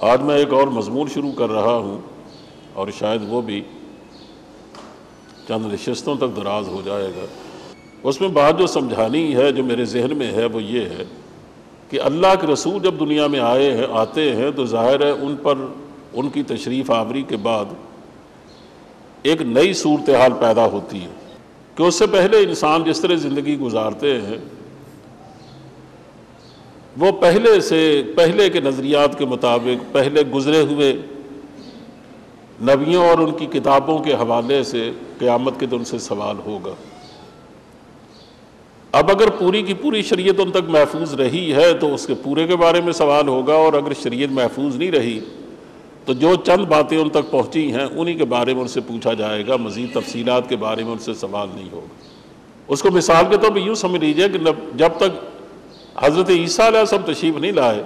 آج میں ایک اور مضمون شروع کر رہا ہوں اور شاید وہ بھی چند نشستوں تک دراز ہو جائے گا۔ اس میں بات جو سمجھانی ہے، جو میرے ذہن میں ہے، وہ یہ ہے کہ اللہ کے رسول جب دنیا میں آتے ہیں تو ظاہر ہے ان پر ان کی تشریف آوری کے بعد ایک نئی صورتحال پیدا ہوتی ہے کہ اس سے پہلے انسان جس طرح زندگی گزارتے ہیں وہ پہلے کے نظریات کے مطابق پہلے گزرے ہوئے نبیوں اور ان کی کتابوں کے حوالے سے قیامت کے دن سے سوال ہوگا۔ اب اگر پوری کی پوری شریعت ان تک محفوظ رہی ہے تو اس کے پورے کے بارے میں سوال ہوگا، اور اگر شریعت محفوظ نہیں رہی تو جو چند باتیں ان تک پہنچی ہیں انہی کے بارے میں ان سے پوچھا جائے گا، مزید تفصیلات کے بارے میں ان سے سوال نہیں ہوگا۔ اس کو مثال کے طور پہ یوں سمجھ لیجیے کہ جب تک حضرت عیسیٰ علیہ السلام تشریف نہیں لائے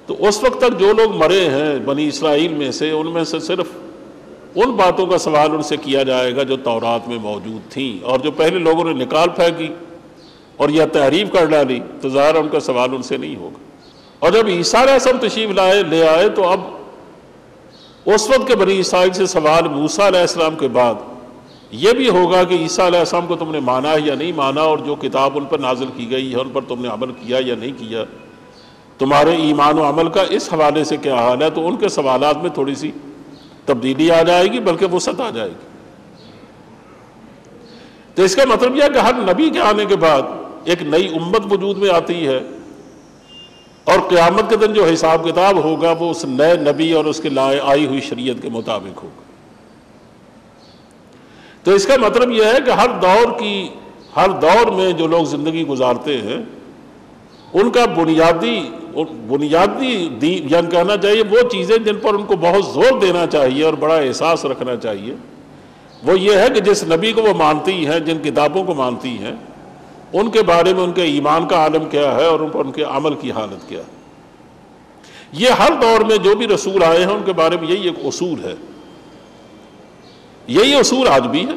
تو اس وقت تک جو لوگ مرے ہیں بنی اسرائیل میں سے، ان میں سے صرف ان باتوں کا سوال ان سے کیا جائے گا جو تورات میں موجود تھیں، اور جو پہلے لوگوں نے نکال پھینکی اور یا تحریف کر ڈالی تو ظاہر ان کا سوال ان سے نہیں ہوگا۔ اور جب عیسیٰ علیہ السلام تشریف لے آئے تو اب اس وقت کے بنی اسرائیل سے سوال موسیٰ علیہ السلام کے بعد یہ بھی ہوگا کہ عیسیٰ علیہ السلام کو تم نے مانا ہے یا نہیں مانا، اور جو کتاب ان پر نازل کی گئی ہے ان پر تم نے عمل کیا یا نہیں کیا، تمہارے ایمان و عمل کا اس حوالے سے کیا حال ہے۔ تو ان کے سوالات میں تھوڑی سی تبدیلی آ جائے گی، بلکہ وسعت آ جائے گی۔ تو اس کا مطلب یہ ہے کہ ہر نبی کے آنے کے بعد ایک نئی امت وجود میں آتی ہے، اور قیامت کے دن جو حساب کتاب ہوگا وہ اس نئے نبی اور اس کے لائے آئی ہوئی شریعت کے مطابق ہوگا۔ تو اس کا مطلب یہ ہے کہ ہر دور میں جو لوگ زندگی گزارتے ہیں ان کا بنیادی دین یعنی کہنا چاہیے وہ چیزیں جن پر ان کو بہت زور دینا چاہیے اور بڑا احساس رکھنا چاہیے، وہ یہ ہے کہ جس نبی کو وہ مانتی ہیں، جن کتابوں کو مانتی ہیں، ان کے بارے میں ان کے ایمان کا عالم کیا ہے اور ان پر ان کے عمل کی حالت کیا ہے۔ یہ ہر دور میں جو بھی رسول آئے ہیں ان کے بارے میں یہی ایک اصول ہے، یہی اصول آج بھی ہے۔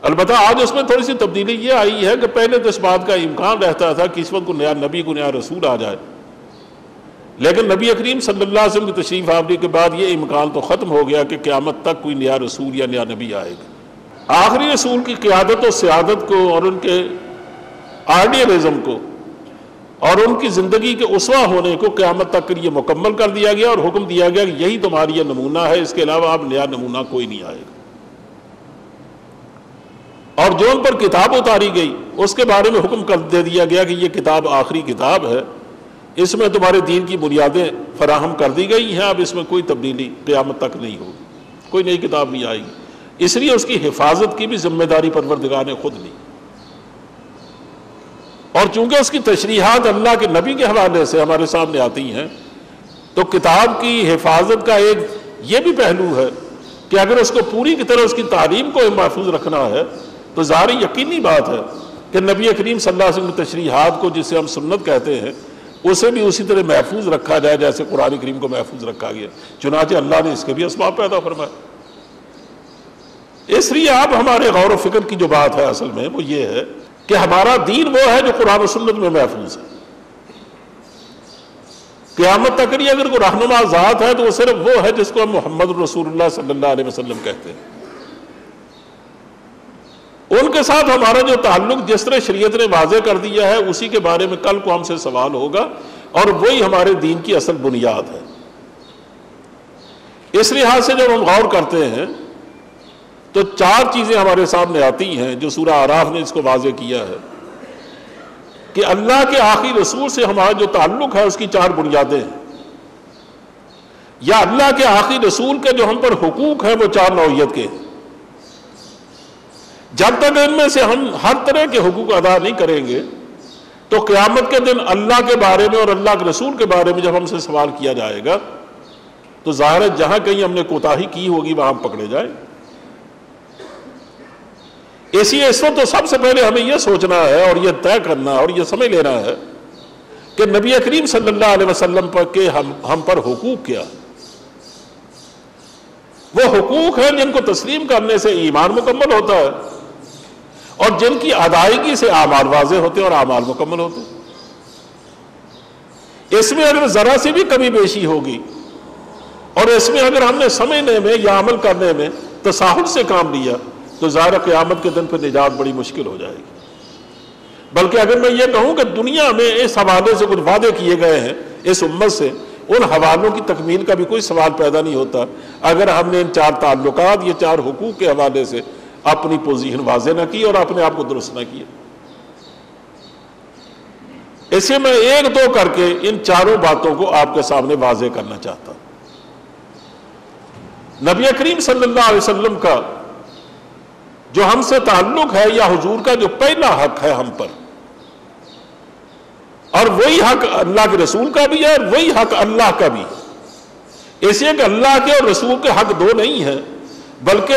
البتہ آج اس میں تھوڑی سی تبدیلی یہ آئی ہے کہ پہلے تو اس بات کا امکان رہتا تھا کہ اس وقت کوئی نیا نبی کوئی نیا رسول آ جائے، لیکن نبی کریم صلی اللہ علیہ وسلم کی تشریف آوری کے بعد یہ امکان تو ختم ہو گیا کہ قیامت تک کوئی نیا رسول یا نیا نبی آئے گا۔ آخری رسول کی قیادت و سیادت کو اور ان کے آئیڈیلزم کو اور ان کی زندگی کے اسوہ ہونے کو قیامت تک کے لیے مکمل کر دیا گیا، اور حکم دیا گیا کہ یہی تمہاری یہ نمونہ ہے، اس کے علاوہ اب نیا نمونہ کوئی نہیں آئے گا۔ اور جو ان پر کتاب اتاری گئی اس کے بارے میں حکم کر دے دیا گیا کہ یہ کتاب آخری کتاب ہے، اس میں تمہارے دین کی بنیادیں فراہم کر دی گئی ہیں، اب اس میں کوئی تبدیلی قیامت تک نہیں ہوگی، کوئی نئی کتاب نہیں آئے گی۔ اس لیے اس کی حفاظت کی بھی ذمہ داری پروردگار نے خود لی، اور چونکہ اس کی تشریحات اللہ کے نبی کے حوالے سے ہمارے سامنے آتی ہیں تو کتاب کی حفاظت کا ایک یہ بھی پہلو ہے کہ اگر اس کو پوری کی طرح اس کی تعلیم کو محفوظ رکھنا ہے تو ظاہر یقینی بات ہے کہ نبی کریم صلی اللہ علیہ وسلم کی تشریحات کو، جسے ہم سنت کہتے ہیں، اسے بھی اسی طرح محفوظ رکھا جائے جیسے قرآن کریم کو محفوظ رکھا گیا۔ چنانچہ اللہ نے اس کے بھی اسباب پیدا فرمائے۔ اس لیے اب ہمارے غور و فکر کی جو بات ہے اصل میں وہ یہ ہے کہ ہمارا دین وہ ہے جو قرآن و سنت میں محفوظ ہے۔ قیامت تک یہ اگر کوئی رہنما ذات ہے تو وہ صرف وہ ہے جس کو ہم محمد رسول اللہ صلی اللہ علیہ وسلم کہتے ہیں۔ ان کے ساتھ ہمارا جو تعلق جس طرح شریعت نے واضح کر دیا ہے اسی کے بارے میں کل کو ہم سے سوال ہوگا، اور وہی ہمارے دین کی اصل بنیاد ہے۔ اس لحاظ سے جب ہم غور کرتے ہیں تو چار چیزیں ہمارے سامنے آتی ہیں جو سورہ اعراف نے اس کو واضح کیا ہے کہ اللہ کے آخری رسول سے ہمارا جو تعلق ہے اس کی چار بنیادیں ہیں، یا اللہ کے آخری رسول کے جو ہم پر حقوق ہیں وہ چار نوعیت کے ہیں۔ جب تک ان میں سے ہم ہر طرح کے حقوق ادا نہیں کریں گے تو قیامت کے دن اللہ کے بارے میں اور اللہ کے رسول کے بارے میں جب ہم سے سوال کیا جائے گا تو ظاہر ہے جہاں کہیں ہم نے کوتاہی کی ہوگی وہاں ہم پکڑے جائیں۔ اس لیے اس وقت تو سب سے پہلے ہمیں یہ سوچنا ہے اور یہ طے کرنا اور یہ سمجھ لینا ہے کہ نبی کریم صلی اللہ علیہ وسلم پر کے ہم پر حقوق کیا، وہ حقوق ہیں جن کو تسلیم کرنے سے ایمان مکمل ہوتا ہے اور جن کی ادائیگی سے اعمال واضح ہوتے ہیں اور اعمال مکمل ہوتے ہیں۔ اس میں اگر ذرا سی بھی کمی بیشی ہوگی اور اس میں اگر ہم نے سمجھنے میں یا عمل کرنے میں تساہل سے کام لیا تو ظاہر قیامت کے دن پہ نجات بڑی مشکل ہو جائے گی۔ بلکہ اگر میں یہ کہوں کہ دنیا میں اس حوالے سے کچھ وعدے کیے گئے ہیں اس امت سے، ان حوالوں کی تکمیل کا بھی کوئی سوال پیدا نہیں ہوتا اگر ہم نے ان 4 تعلقات، یہ 4 حقوق کے حوالے سے اپنی پوزیشن واضح نہ کی اور اپنے آپ کو درست نہ کیا۔ اسے میں 1-2 کر کے ان 4 باتوں کو آپ کے سامنے واضح کرنا چاہتا ہوں۔ نبی کریم صلی اللہ علیہ وسلم کا جو ہم سے تعلق ہے یا حضور کا جو پہلا حق ہے ہم پر، اور وہی حق اللہ کے رسول کا بھی ہے اور وہی حق اللہ کا بھی ہے۔ اس لیے کہ اللہ کے اور رسول کے حق 2 نہیں ہیں، بلکہ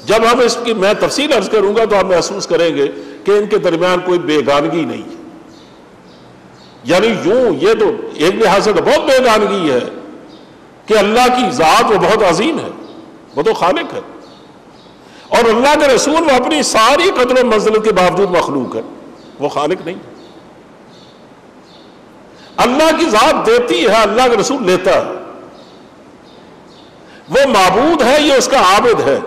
جب ہم اس کی میں تفصیل عرض کروں گا تو ہم محسوس کریں گے کہ ان کے درمیان کوئی بیگانگی نہیں ہے۔ یعنی یوں یہ تو ایک لحاظ سے تو بہت بیگانگی ہے کہ اللہ کی ذات وہ بہت عظیم ہے، وہ تو خالق ہے، اور اللہ کے رسول وہ اپنی ساری قدر و منزلت کے باوجود مخلوق ہے، وہ خالق نہیں ہے۔ اللہ کی ذات دیتی ہے، اللہ کے رسول لیتا ہے، وہ معبود ہے، یہ اس کا عابد ہے،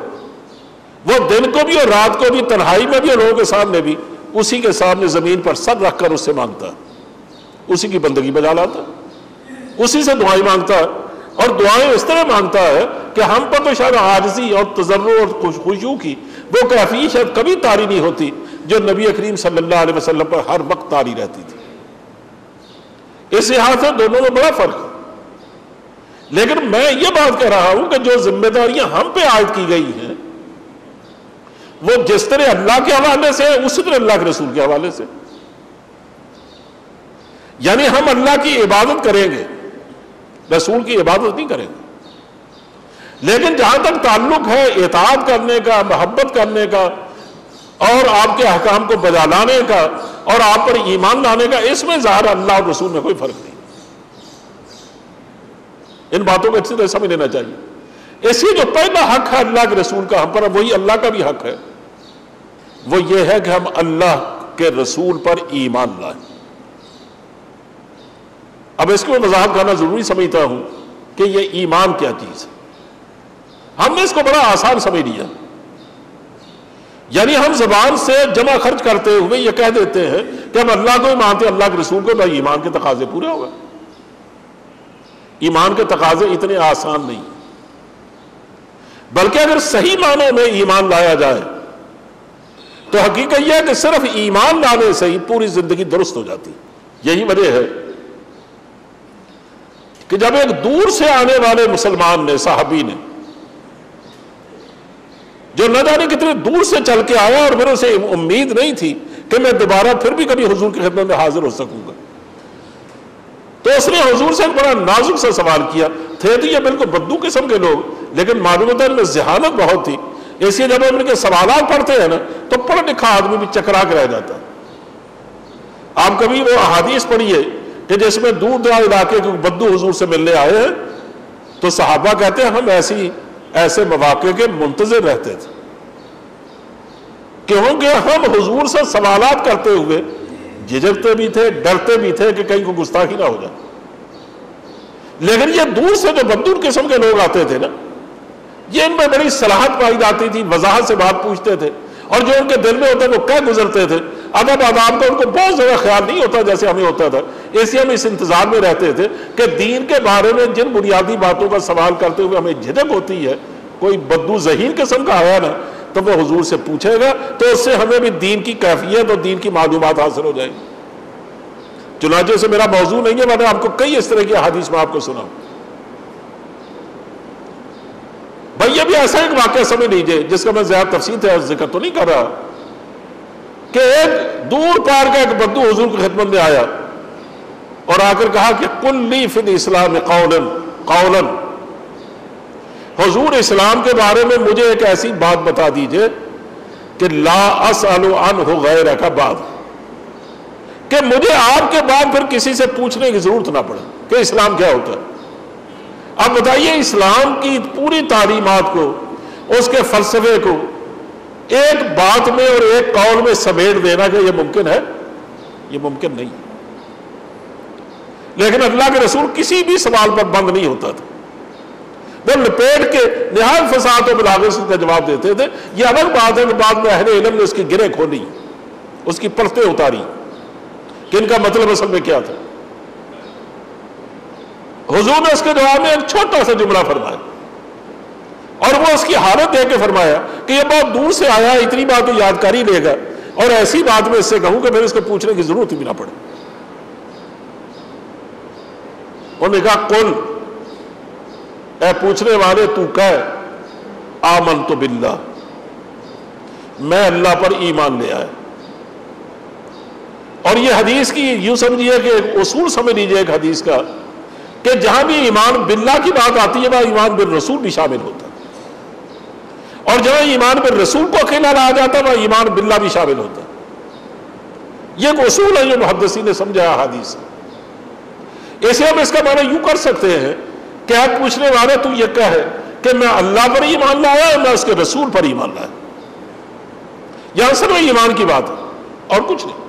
وہ دن کو بھی اور رات کو بھی، تنہائی میں بھی اور لوگوں کے سامنے بھی اسی کے سامنے زمین پر سر رکھ کر اس سے مانگتا ہے، اسی کی بندگی بجا لاتا ہے، اسی سے دعائیں مانگتا ہے، اور دعائیں اس طرح مانگتا ہے کہ ہم پر تو شاید عاجزی اور تضرع اور خشوع کی وہ کیفیت شاید کبھی طاری نہیں ہوتی جو نبی کریم صلی اللہ علیہ وسلم پر ہر وقت طاری رہتی تھی۔ اس لحاظ سے دونوں میں بڑا فرق ہے۔ لیکن میں یہ بات کہہ رہا ہوں کہ جو ذمہ داریاں ہم پہ عائد کی گئی ہیں وہ جس طرح اللہ کے حوالے سے اسی طرح اللہ کے رسول کے حوالے سے، یعنی ہم اللہ کی عبادت کریں گے، رسول کی عبادت نہیں کریں گے، لیکن جہاں تک تعلق ہے اطاعت کرنے کا، محبت کرنے کا اور آپ کے احکام کو بجا لانے کا اور آپ پر ایمان لانے کا، اس میں ظاہر اللہ اور رسول میں کوئی فرق نہیں۔ ان باتوں کو اچھی طرح سمجھ لینا چاہیے۔ اسی جو پہلا حق ہے اللہ کے رسول کا ہم پر، وہی اللہ کا بھی حق ہے، وہ یہ ہے کہ ہم اللہ کے رسول پر ایمان لائیں۔ اب اس کو وضاحت کرنا ضروری سمجھتا ہوں کہ یہ ایمان کیا چیز ہے۔ ہم نے اس کو بڑا آسان سمجھ لیا، یعنی ہم زبان سے جمع خرچ کرتے ہوئے یہ کہہ دیتے ہیں کہ ہم اللہ کو ہی مانتے ہیں، اللہ کے رسول کو، بھائی ایمان کے تقاضے پورے ہو گئے۔ ایمان کے تقاضے اتنے آسان نہیں، بلکہ اگر صحیح معنوں میں ایمان لایا جائے تو حقیقت یہ ہے کہ صرف ایمان لانے سے ہی پوری زندگی درست ہو جاتی۔ یہی وجہ ہے کہ جب ایک دور سے آنے والے مسلمان نے، صحابی نے، جو نہ جانے کتنے دور سے چل کے آیا اور پھر اسے امید نہیں تھی کہ میں دوبارہ پھر بھی کبھی حضور کی خدمت میں حاضر ہو سکوں گا، تو اس نے حضور سے ایک بڑا نازک سا سوال کیا۔ تھے تو یہ بالکل بدو قسم کے لوگ، لیکن معلومات ان میں ذہانت بہت تھی، اس لیے جب ہم ان کے سوالات پڑھتے ہیں نا تو پڑھا لکھا آدمی بھی چکرا کے رہ جاتا ہے۔ آپ کبھی وہ احادیث پڑھیے کہ جس میں دور دراز علاقے کے بدو حضور سے ملنے آئے ہیں تو صحابہ کہتے ہیں ہم ایسے مواقع کے منتظر رہتے تھے، کیونکہ ہم حضور سے سوالات کرتے ہوئے جھجکتے بھی تھے، ڈرتے بھی تھے کہ کہیں کوئی گستاخی نہ ہو جائے۔ لیکن یہ دور سے جو بدو قسم کے لوگ آتے تھے نا، یہ ان میں بڑی صلاحت پائی جاتی تھی، وضاحت سے بات پوچھتے تھے، اور جو ان کے دل میں ہوتا وہ کہہ گزرتے تھے۔ ادب آداب کا ان کو بہت زیادہ خیال نہیں ہوتا جیسے ہمیں ہوتا تھا، اس لیے ہم اس انتظار میں رہتے تھے کہ دین کے بارے میں جن بنیادی باتوں کا سوال کرتے ہوئے ہمیں جھجک ہوتی ہے، کوئی بدو ذہین قسم کا آیا نا تو وہ حضور سے پوچھے گا تو اس سے ہمیں بھی دین کی کیفیت اور دین کی معلومات حاصل ہو جائیں گی۔ چنانچہ سے میرا موضوع نہیں ہے، میں نے آپ کو کئی اس طرح کی حدیث میں آپ کو سنا۔ بھائی یہ بھی ایسا ایک واقعہ سمجھ لیجیے جس کا میں زیادہ تفصیل سے ذکر تو نہیں کر رہا کہ ایک دور پار کا ایک بدو حضور کی خدمت میں آیا اور آ کر کہا کہ قل لی فی الاسلام قولا، حضور اسلام کے بارے میں مجھے ایک ایسی بات بتا دیجئے کہ لا اسأل عنہ غیرک بعد، کہ مجھے آپ کے بعد پھر کسی سے پوچھنے کی ضرورت نہ پڑے کہ اسلام کیا ہوتا ہے۔ اب بتائیے اسلام کی پوری تعلیمات کو، اس کے فلسفے کو ایک بات میں اور ایک قول میں سمیٹ دینا کہ یہ ممکن ہے؟ یہ ممکن نہیں۔ لیکن اللہ کے رسول کسی بھی سوال پر بند نہیں ہوتا تھا، وہ لپیٹ کے نہایت فصاحت و بلاغت سے اس کا جواب دیتے تھے۔ یہ الگ بات ہے کہ بعد میں اہل علم نے اس کی گرہیں کھولی، اس کی پرتیں اتاری کہ ان کا مطلب اصل میں کیا تھا۔ حضور نے اس کے جواب میں ایک چھوٹا سا جملہ فرمایا، اور وہ اس کی حالت دیکھ کے فرمایا کہ یہ بہت دور سے آیا، اتنی بات تو یاد کر ہی لے گا، اور ایسی بات میں اس سے کہوں کہ پھر اس کو پوچھنے کی ضرورت بھی نہ پڑے۔ انہوں نے کہا قل، اے پوچھنے والے تو کہہ آمنت باللہ، میں اللہ پر ایمان لے آیا۔ اور یہ حدیث کی یوں سمجھیے کہ اصول سمجھ لیجیے ایک حدیث کا، کہ جہاں بھی ایمان باللہ کی بات آتی ہے وہاں ایمان بالرسول بھی شامل ہوتا ہے، اور جہاں ایمان بالرسول کو اکیلا لایا جاتا ہے وہاں ایمان باللہ بھی شامل ہوتا ہے۔ یہ ایک اصول ہے جو محدثین نے سمجھا حدیث سے۔ اسے ہم اس کا معنی یوں کر سکتے ہیں کہ آپ پوچھنے والے تو یہ کہے کہ میں اللہ پر ایمان لایا اور میں اس کے رسول پر ایمان لایا، یہاں صرف ایمان کی بات ہے اور کچھ نہیں۔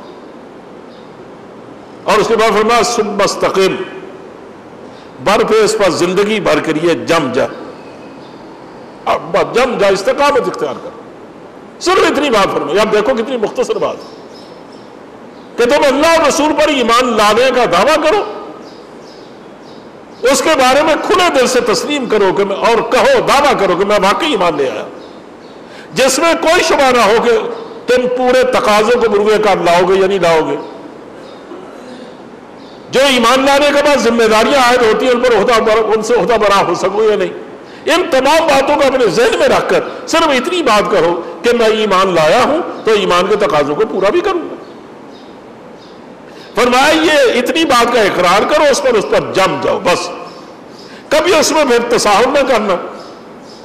اور اس کے بعد فرمایا ثم استقم، بر پہ اس پر زندگی بھر کریے جم جا، جم جا، استقامت اختیار کر، صرف اتنی بات فرمائی۔ اب دیکھو کتنی مختصر بات ہے کہ تم اللہ اور رسول پر ایمان لانے کا دعویٰ کرو، اس کے بارے میں کھلے دل سے تسلیم کرو کہ میں، اور کہو، دعویٰ کرو کہ میں واقعی ایمان لے آیا، جس میں کوئی شبہ نہ ہو کہ تم پورے تقاضوں کو بروئے کار لاؤ گے یا نہیں لاؤ گے۔ جو ایمان لانے کے بعد ذمہ داریاں عائد ہوتی ہیں ان سے عہدہ برا ہو سکو یا نہیں، ان تمام باتوں کو اپنے ذہن میں رکھ کر صرف اتنی بات کرو کہ میں ایمان لایا ہوں تو ایمان کے تقاضوں کو پورا بھی کروں گا۔ فرمایا یہ اتنی بات کا اقرار کرو، اس پر جم جاؤ، بس کبھی اس میں پھر تساہل نہ کرنا،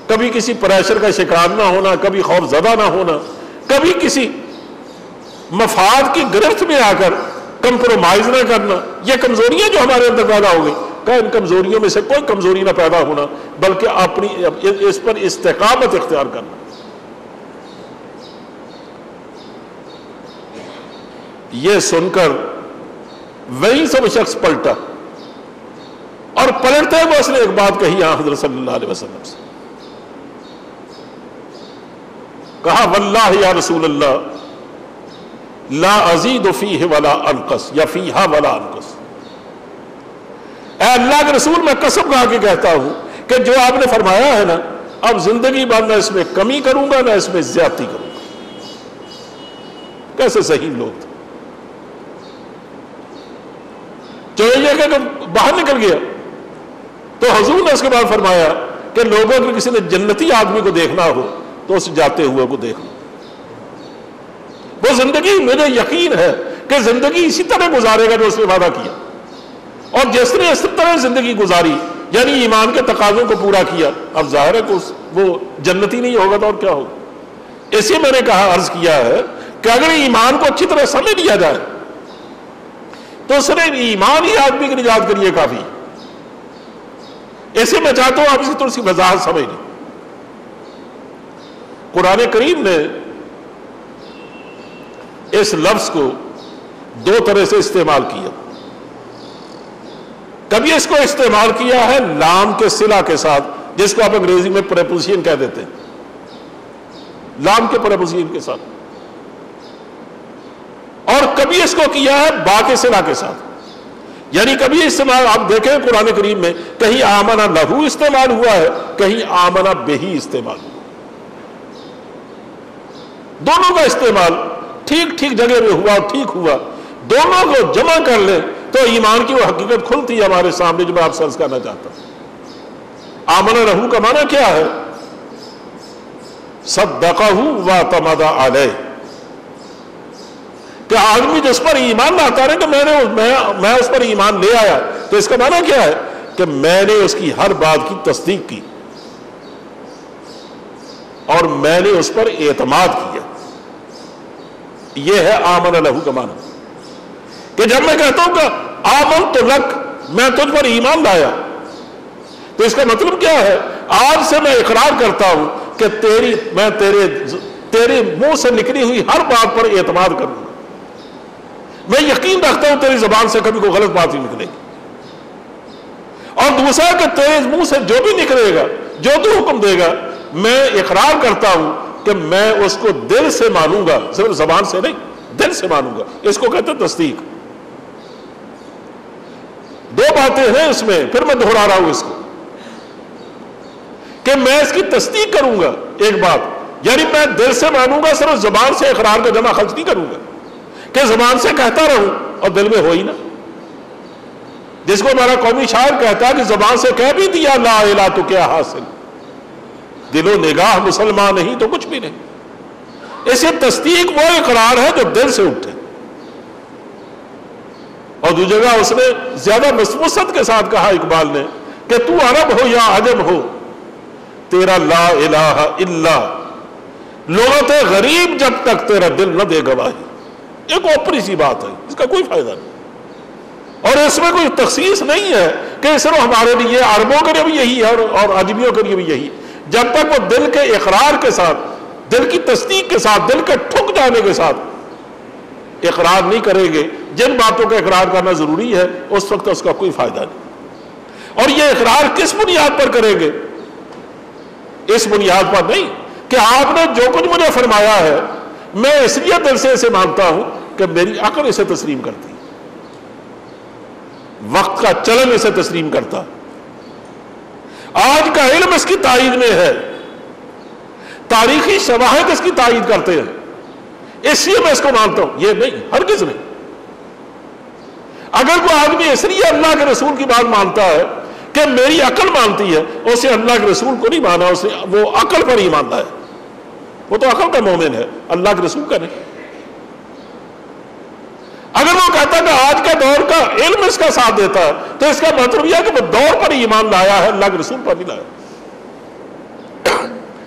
کبھی کسی پریشر کا شکار نہ ہونا، کبھی خوف زدہ نہ ہونا، کبھی کسی مفاد کی گرفت میں آ کر کمپرومائز نہ کرنا۔ یہ کمزوریاں جو ہمارے اندر پیدا ہو گئی، کہ ان کمزوریوں میں سے کوئی کمزوری نہ پیدا ہونا، بلکہ اپنی اس پر استقامت اختیار کرنا۔ یہ سن کر وہیں سے وہ شخص پلٹا، اور پلٹتے ہوئے اس نے ایک بات کہی یہاں حضرت صلی اللہ علیہ وسلم سے، کہا واللہ یا رسول اللہ لا ازید فیہ ولا انقص، یا فیہا ولا انقص۔ اے اللہ کے رسول میں قسم کھا کے کہتا ہوں کہ جو آپ نے فرمایا ہے نا، اب زندگی بھر نہ اس میں کمی کروں گا نہ اس میں زیادتی کروں گا۔ کیسے صحیح لوگ تھے۔ جو یہ کہ باہر نکل گیا تو حضور نے اس کے بعد فرمایا کہ لوگوں کو کسی نے جنتی آدمی کو دیکھنا ہو تو اس جاتے ہوئے کو دیکھنا، وہ زندگی مجھے یقین ہے کہ زندگی اسی طرح گزارے گا جو اس نے وعدہ کیا، اور جس نے اس طرح زندگی گزاری یعنی ایمان کے تقاضوں کو پورا کیا، اب ظاہر ہے کہ وہ جنتی نہیں ہوگا تو اور کیا ہوگا۔ اسی میں نے کہا، عرض کیا ہے کہ اگر ایمان کو اچھی طرح سمجھ لیا جائے تو صرف ایمان ہی آدمی کی نجات کے لیے کافی ہے۔ اسے میں چاہتا ہوں آپ اسی طرح سی وضاحت سمجھ لیں۔ قرآن کریم نے اس لفظ کو دو طرح سے استعمال کیا۔ کبھی اس کو استعمال کیا ہے لام کے صلہ کے ساتھ، جس کو آپ انگریزی میں پریپوزیشن کہہ دیتے ہیں، لام کے پریپوزیشن کے ساتھ، اور کبھی اس کو کیا ہے با کے صلہ کے ساتھ۔ یعنی کبھی استعمال آپ دیکھیں قرآن کریم میں کہیں آمنہ لہو استعمال ہوا ہے، کہیں آمنہ بہی استعمال ہوا۔ دونوں کا استعمال ٹھیک ٹھیک جگہ میں ہوا، ٹھیک ہوا، دونوں کو جمع کر لیں تو ایمان کی وہ حقیقت کھلتی ہے ہمارے سامنے جو میں آپ سے عرض کرنا چاہتا ہوں۔ آمنہ لہو کا معنی کیا ہے؟ صدقہ واعتمد علیہ، کہ آدمی جس پر ایمان لاتا رہے کہ میں اس پر ایمان لے آیا، تو اس کا معنی کیا ہے کہ میں نے اس کی ہر بات کی تصدیق کی اور میں نے اس پر اعتماد کیا۔ یہ ہے آمن لہو کا معنی، کہ جب میں کہتا ہوں کہ آمن تو لک، میں تجھ پر ایمان لایا، تو اس کا مطلب کیا ہے؟ آج سے میں اقرار کرتا ہوں کہ میں تیرے منہ سے نکلی ہوئی ہر بات پر اعتماد کروں، میں یقین رکھتا ہوں تیری زبان سے کبھی کوئی غلط بات نہیں نکلے گی، اور دوسرا کہ تیرے منہ سے جو بھی نکلے گا، جو تو حکم دے گا، میں اقرار کرتا ہوں کہ میں اس کو دل سے مانوں گا، صرف زبان سے نہیں، دل سے مانوں گا۔ اس کو کہتے ہیں تصدیق۔ دو باتیں ہیں اس میں، پھر میں دہرا رہا ہوں اس کو، کہ میں اس کی تصدیق کروں گا۔ ایک بات یعنی میں دل سے مانوں گا، صرف زبان سے اقرار کا جمع خرچ نہیں کروں گا کہ زبان سے کہتا رہوں اور دل میں ہو ہی نہ، جس کو ہمارا قومی شاعر کہتا ہے کہ زبان سے کہہ بھی دیا لا الہ تو کیا حاصل، دل و نگاہ مسلمان نہیں تو کچھ بھی نہیں۔ اسے تصدیق وہ اقرار ہے جو دل سے اٹھے۔ اور دوسری جگہ اس نے زیادہ وسعت کے ساتھ کہا اقبال نے کہ تو عرب ہو یا عجم ہو، تیرا لا الہ الا لغت غریب جب تک تیرا دل نہ دے گواہی۔ ایک اوپری سی بات ہے، اس کا کوئی فائدہ نہیں، اور اس میں کوئی تخصیص نہیں ہے کہ صرف ہمارے لیے، عربوں کے لیے بھی یہی ہے اور عجمیوں کے لیے بھی یہی۔ جب تک وہ دل کے اقرار کے ساتھ، دل کی تصدیق کے ساتھ، دل کے ٹھک جانے کے ساتھ اقرار نہیں کریں گے جن باتوں کا اقرار کرنا ضروری ہے، اس وقت اس کا کوئی فائدہ نہیں۔ اور یہ اقرار کس بنیاد پر کریں گے؟ اس بنیاد پر نہیں کہ آپ نے جو کچھ مجھے فرمایا ہے میں اس لیے دل سے اسے مانتا ہوں کہ میری عقل اسے تسلیم کرتی، وقت کا چلن اسے تسلیم کرتا، آج کا علم اس کی تائید میں ہے، تاریخی شواہد اس کی تائید کرتے ہیں، اس لیے میں اس کو مانتا ہوں۔ یہ نہیں، ہرگز نہیں۔ اگر کوئی آدمی اس لیے اللہ کے رسول کی بات مانتا ہے کہ میری عقل مانتی ہے، اسے اللہ کے رسول کو نہیں مانا، اسے وہ عقل پر ہی مانتا ہے، وہ تو عقل کا مومن ہے، اللہ کے رسول کا نہیں۔ اگر وہ کہتا ہے کہ آج کا دور کا علم اس کا ساتھ دیتا ہے تو اس کا مطلب یہ ہے کہ وہ دور پر ہی ایمان لایا ہے، اللہ کے رسول پر نہیں لایا۔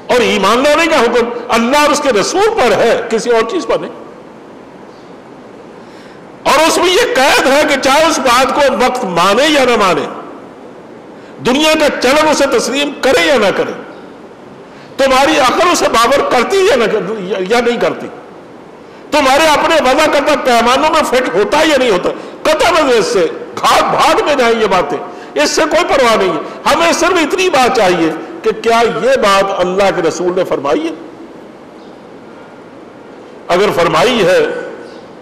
اور ایمان لانے کا حکم اللہ اور اس کے رسول پر ہے، کسی اور چیز پر نہیں۔ اور اس میں یہ قید ہے کہ چاہے اس بات کو وقت مانے یا نہ مانے، دنیا کا چلن اسے تسلیم کرے یا نہ کرے، تمہاری عقل اسے باور کرتی یا نہیں کرتی، تمہارے اپنے وضع کرتا پیمانوں میں فٹ ہوتا ہے یا نہیں ہوتا، قطع نظر سے گھاٹ بھاگ میں جائیں یہ باتیں، اس سے کوئی پرواہ نہیں ہے۔ ہمیں صرف اتنی بات چاہیے کہ کیا یہ بات اللہ کے رسول نے فرمائی ہے؟ اگر فرمائی ہے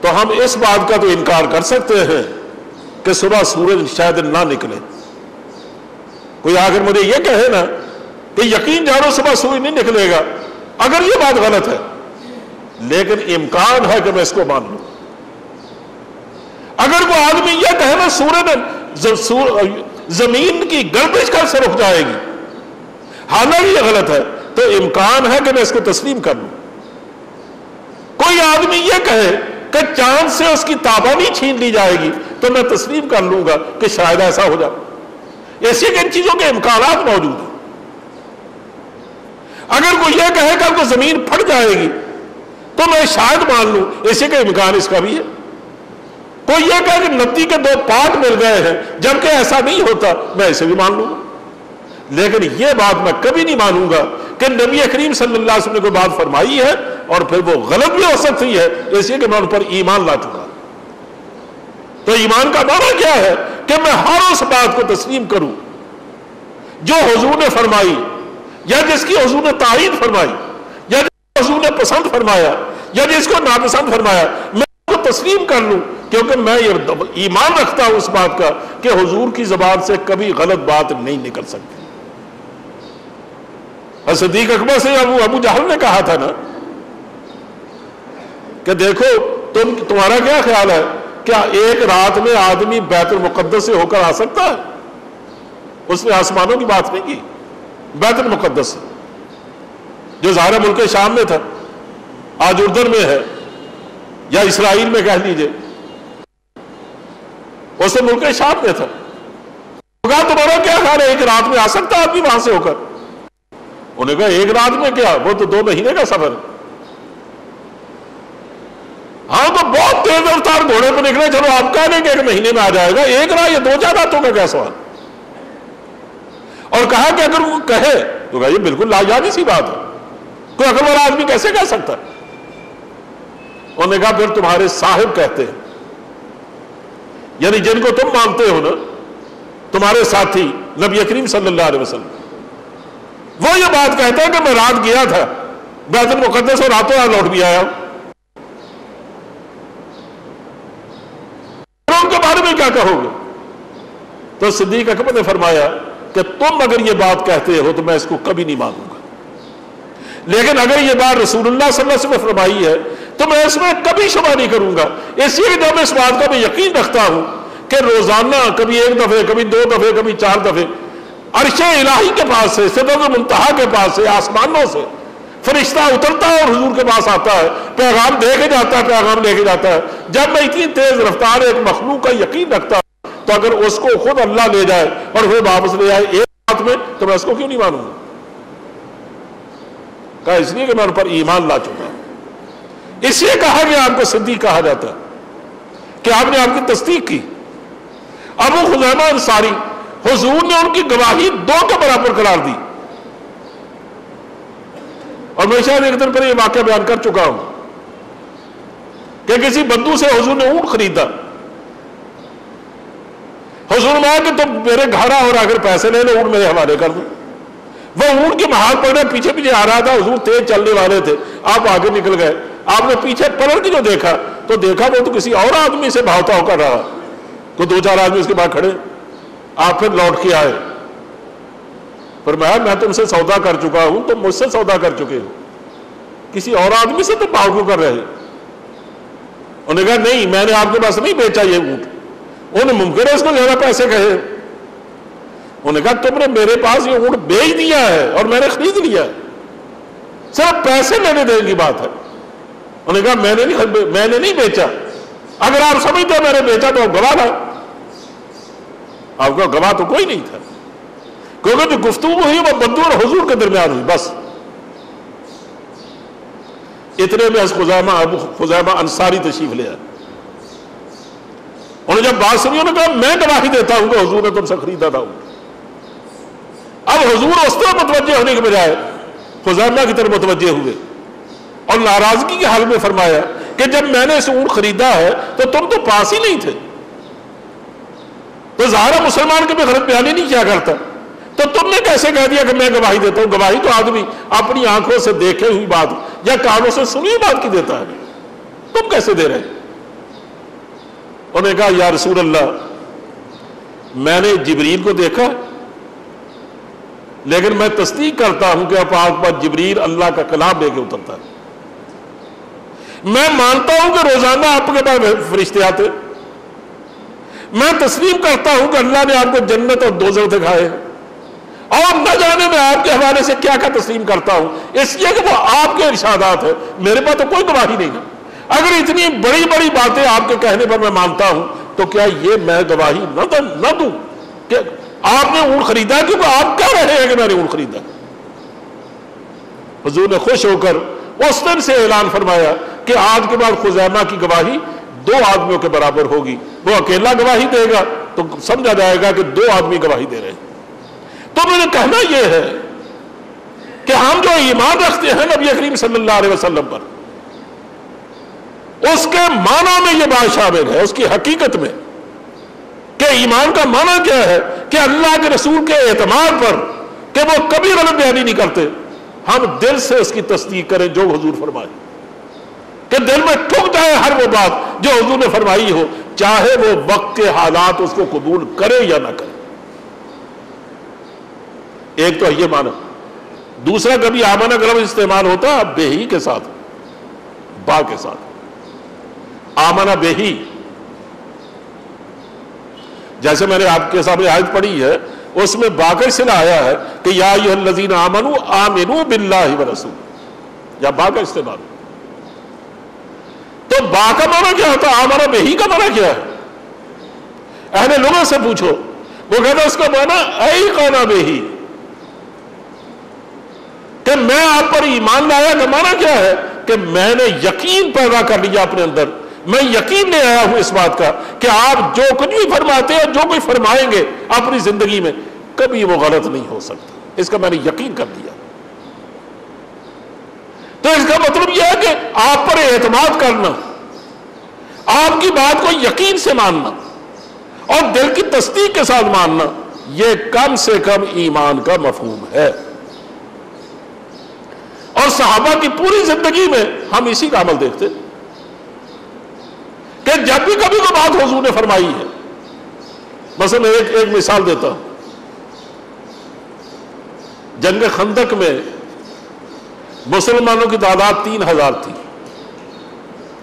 تو ہم اس بات کا تو انکار کر سکتے ہیں کہ صبح سورج شاید نہ نکلے۔ کوئی اگر مجھے یہ کہے نا کہ یقین جانو صبح سورج نہیں نکلے گا، اگر یہ بات غلط ہے لیکن امکان ہے کہ میں اس کو مان لوں۔ اگر کوئی آدمی یہ کہے نا سورج زمین کی گردش کل سے رک جائے گی، حالانکہ یہ غلط ہے، تو امکان ہے کہ میں اس کو تسلیم کر لوں۔ کوئی آدمی یہ کہے کہ چاند سے اس کی تابانی چھین لی جائے گی تو میں تسلیم کر لوں گا کہ شاید ایسا ہو جائے۔ ایسی کہ ان چیزوں کے امکانات موجود ہیں۔ اگر کوئی یہ کہے کہ کو زمین پھٹ جائے گی تو میں شاید مان لوں، ایسے کہ امکان اس کا بھی ہے۔ کوئی یہ کہے کہ نتی کے دو پارٹ مل گئے ہیں جبکہ ایسا نہیں ہوتا، میں اسے بھی مان لوں گا۔ لیکن یہ بات میں کبھی نہیں مانوں گا کہ نبی کریم صلی اللہ علیہ وسلم نے کوئی بات فرمائی ہے اور پھر وہ غلط بھی ہو سکتی ہے، اس لیے کہ میں ان پر ایمان لا چکا۔ تو ایمان کا معنی کیا ہے کہ میں ہر اس بات کو تسلیم کروں جو حضور نے فرمائی، یا جس کی حضور نے تائید فرمائی، یا جس کو حضور نے پسند فرمایا، یا جس کو ناپسند فرمایا، میں اس کو تسلیم کر لوں، کیونکہ میں یہ ایمان رکھتا ہوں اس بات کا کہ حضور کی زبان سے کبھی غلط بات نہیں نکل سکتی۔ صدیق اکبر سے ابو جہل نے کہا تھا نا کہ دیکھو تمہارا کیا خیال ہے، کیا ایک رات میں آدمی بیت المقدس سے ہو کر آ سکتا ہے؟ اس نے آسمانوں کی بات نہیں کی، بیت المقدس سے، جو ظاہر ملک شام میں تھا، آج اردن میں ہے یا اسرائیل میں کہہ لیجئے، اس سے ملک شام میں تھا۔ کہا تمہارا کیا خیال ہے ایک رات میں آ سکتا ہے آدمی وہاں سے ہو کر؟ انہوں نے کہا ایک رات میں کیا، وہ تو 2 مہینے کا سفر ہے۔ ہاں تو بہت تیز رفتار گھوڑے پہ نکلے، چلو آپ کہہ لیں کہ 1 مہینے میں آ جائے گا، ایک رات یا 2-4 راتوں کا کیا سوال؟ اور کہا کہ اگر وہ کہے تو کہا یہ بالکل لایابی سی بات ہے، کوئی عقل والا آدمی کیسے کہہ سکتا؟ انہوں نے کہا پھر تمہارے صاحب کہتے ہیں، یعنی جن کو تم مانتے ہو نا، تمہارے ساتھی نبی کریم صلی اللہ علیہ وسلم، وہ یہ بات کہتا ہے کہ میں رات گیا تھا بیت المقدس اور راتوں رات لوٹ بھی آیا ہوں، ان کے بارے میں کیا کہو گے؟ تو صدیق اکبر نے فرمایا کہ تم اگر یہ بات کہتے ہو تو میں اس کو کبھی نہیں مانوں گا، لیکن اگر یہ بات رسول اللہ صلی اللہ علیہ وسلم نے فرمائی ہے تو میں اس میں کبھی شبہ نہیں کروں گا۔ اس لیے جب اس بات کا میں یقین رکھتا ہوں کہ روزانہ کبھی ایک دفعے، کبھی دو دفعے، کبھی 4 دفعے عرش الہی کے پاس سے، سدرۃ المنتہا کے پاس سے، آسمانوں سے فرشتہ اترتا ہے اور حضور کے پاس آتا ہے، پیغام دے کے جاتا ہے، پیغام لے کے جاتا ہے۔ جب میں اتنی تیز رفتار ایک مخلوق کا یقین رکھتا ہوں تو اگر اس کو خود اللہ لے جائے اور وہ واپس لے جائے ایک بات میں تو میں اس کو کیوں نہیں مانوں گا؟ کہا اس لیے کہ میں ان پر ایمان لا چکا ہوں۔ اس لیے کہا کہ آپ کو صدیق کہا جاتا ہے کہ آپ نے آپ کی تصدیق کی۔ ابو خزیمہ انصاری، حضور نے ان کی گواہی 2 کے برابر قرار دی، اور میں شاید ایک دن پر یہ واقعہ بیان کر چکا ہوں کہ کسی بدو سے حضور نے اونٹ خریدا، حضور نے کہا کہ تم میرے گھر آؤ اور اگر پیسے لے لو اونٹ میرے حوالے کر دو۔ وہ اونٹ کی مہار پڑنے پیچھے پیچھے آ رہا تھا، حضور تیز چلنے والے تھے، آپ آگے نکل گئے، آپ نے پیچھے پلٹ کے جو دیکھا تو دیکھا وہ تو کسی اور آدمی سے بھاگتا ہو کر رہا، تو 2-4 آدمی اس کے بعد کھڑے۔ آپ پھر لوٹ کے آئے، فرمایا میں تم سے سودا کر چکا ہوں، تم مجھ سے سودا کر چکے ہو، کسی اور آدمی سے تم بھاگ کیوں کر رہے؟ انہوں نے کہا نہیں، میں نے آپ کے پاس نہیں بیچا یہ اونٹ۔ انہیں ممکن ہے اس کو زیادہ پیسے کہے، انہوں نے کہا تم نے میرے پاس یہ اونٹ بیچ دیا ہے اور میں نے خرید لیا ہے، صرف پیسے لینے دینے کی بات ہے۔ انہوں نے کہا میں نے نہیں بیچا، اگر آپ سمجھتے ہیں میں نے بیچا تو گواہ لاؤ۔ آپ کا گواہ تو کوئی نہیں تھا، کیونکہ جو گفتگو ہوئی وہ بدو اور حضور کے درمیان ہوئی، بس اتنے میں ابو خزیمہ انصاری تشریف لے آئے۔ انہوں نے جب بات سنی انہوں نے کہا میں گواہی دیتا ہوں کہ حضور نے تم سے خریدا تھا۔ اب حضور اس طرح متوجہ ہونے کے بجائے خزیمہ کی طرف متوجہ ہوئے اور ناراضگی کے حال میں فرمایا کہ جب میں نے اس اونٹ خریدا ہے تو تم تو پاس ہی نہیں تھے، تو ظاہر مسلمان کے بھی غلط بیانی نہیں کیا کرتا، تو تم نے کیسے کہہ دیا کہ میں گواہی دیتا ہوں؟ گواہی تو آدمی اپنی آنکھوں سے دیکھے ہوئی بات یا کانوں سے سنی ہوئی بات کی دیتا ہے، تم کیسے دے رہے؟ انہوں نے کہا یا رسول اللہ میں نے جبریل کو دیکھا لیکن میں تصدیق کرتا ہوں کہ آپ پر جبریل اللہ کا کلام لے کے اترتا ہے، میں مانتا ہوں کہ روزانہ آپ کے پاس فرشتے آتے، میں تسلیم کرتا ہوں کہ اللہ نے آپ کو جنت اور دوزخ دکھائے، اور نہ جانے میں آپ کے حوالے سے کیا کیا تسلیم کرتا ہوں، اس لیے کہ وہ آپ کے ارشادات ہیں، میرے پاس تو کوئی گواہی نہیں ہے۔ اگر اتنی بڑی بڑی باتیں آپ کے کہنے پر میں مانتا ہوں تو کیا یہ میں گواہی نہ دوں کہ آپ نے اونٹ خریدا، کیونکہ آپ کہہ رہے ہیں کہ میں نے اونٹ خریدا۔ حضور نے خوش ہو کر اس دن سے اعلان فرمایا کہ آج کے بعد خزیمہ کی گواہی 2 آدمیوں کے برابر ہوگی، وہ اکیلا گواہی دے گا تو سمجھا جائے گا کہ 2 آدمی گواہی دے رہے ہیں۔ تو مجھے کہنا یہ ہے کہ ہم جو ایمان رکھتے ہیں نبی کریم صلی اللہ علیہ وسلم پر، اس کے معنی میں یہ بات شامل ہے، اس کی حقیقت میں کہ ایمان کا معنی کیا ہے کہ اللہ کے رسول کے اعتماد پر کہ وہ کبھی غلط بیانی نہیں کرتے، ہم دل سے اس کی تصدیق کریں جو حضور فرمائے، کہ دل میں ٹھک جائے ہر وہ بات جو حضور نے فرمائی ہو، چاہے وہ وقت کے حالات اس کو قبول کرے یا نہ کرے۔ ایک تو یہ معنی، دوسرا کبھی آمنہ کا لفظ استعمال ہوتا ہے بے ہی کے ساتھ، با کے ساتھ، آمنہ بے ہی، جیسے میں نے آپ کے سامنے آیت پڑھی ہے اس میں با کا صلہ آیا ہے کہ یا ایھا الذین آمنوا آمنوا باللہ ورسولہ، یا با کا استعمال، تو با کا معنی کیا ہوتا ہے؟ آمنہ بے ہی کا معنی کیا ہے؟ اہل لغت سے پوچھو، وہ کہتا ہے اس کا معنی ایقن بہ، کہ میں آپ پر ایمان لایا کا معنی کیا ہے کہ میں نے یقین پیدا کر لیا اپنے اندر، میں یقین لے آیا ہوں اس بات کا کہ آپ جو کچھ بھی فرماتے ہیں جو کچھ فرمائیں گے اپنی زندگی میں کبھی وہ غلط نہیں ہو سکتا، اس کا میں نے یقین کر لیا۔ تو اس کا مطلب یہ ہے کہ آپ پر اعتماد کرنا، آپ کی بات کو یقین سے ماننا اور دل کی تصدیق کے ساتھ ماننا، یہ کم سے کم ایمان کا مفہوم ہے. اور صحابہ کی پوری زندگی میں ہم اسی کا عمل دیکھتے کہ جب بھی کبھی کوئی بات حضور نے فرمائی ہے. مثلا ایک مثال دیتا ہوں. جنگ خندق میں مسلمانوں کی تعداد 3000 تھی،